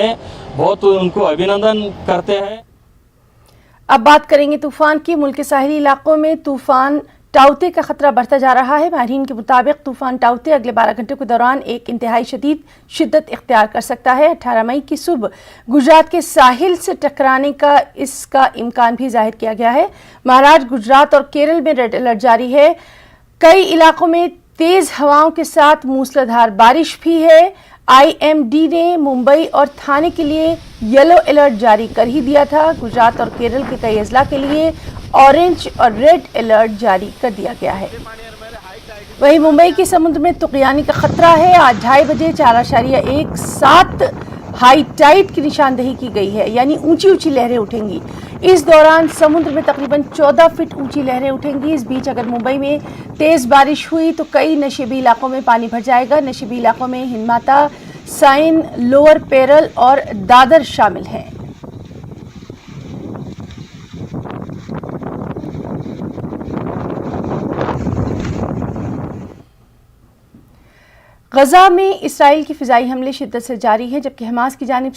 बहुत उनको अभिनंदन करते हैं। अब बात करेंगे तूफान की। मुल्क के साहिली इलाकों में तूफान टाउते का खतरा बढ़ता जा रहा है। माहिरीन के मुताबिक तूफान टाउते अगले 12 घंटे के दौरान एक इंतहाई शदीद शिद्दत इख्तियार कर सकता है। 18 मई की सुबह गुजरात के साहिल से टकराने का इसका इम्कान भी जाहिर किया गया है। महाराष्ट्र, गुजरात और केरल में रेड अलर्ट जारी है। कई इलाकों में तेज हवाओं के साथ मूसलाधार बारिश भी है। IMD ने मुंबई और थाने के लिए येलो अलर्ट जारी कर ही दिया था। गुजरात और केरल के कई अजला के लिए ऑरेंज और रेड अलर्ट जारी कर दिया गया है। वहीं मुंबई के समुद्र में तुगयानी का खतरा है। आज 2:30 बजे 4.17 हाई टाइड की निशानदेही की गई है, यानी ऊंची ऊंची लहरें उठेंगी। इस दौरान समुद्र में तकरीबन 14 फीट ऊंची लहरें उठेंगी। इस बीच अगर मुंबई में तेज बारिश हुई तो कई नशेबी इलाकों में पानी भर जाएगा। नशेबी इलाकों में हिंदमाता, साइन, लोअर पेरल और दादर शामिल हैं। गजा में इसराइल की फिजाई हमले शिद्दत से जारी है, जबकि हमास की जानिब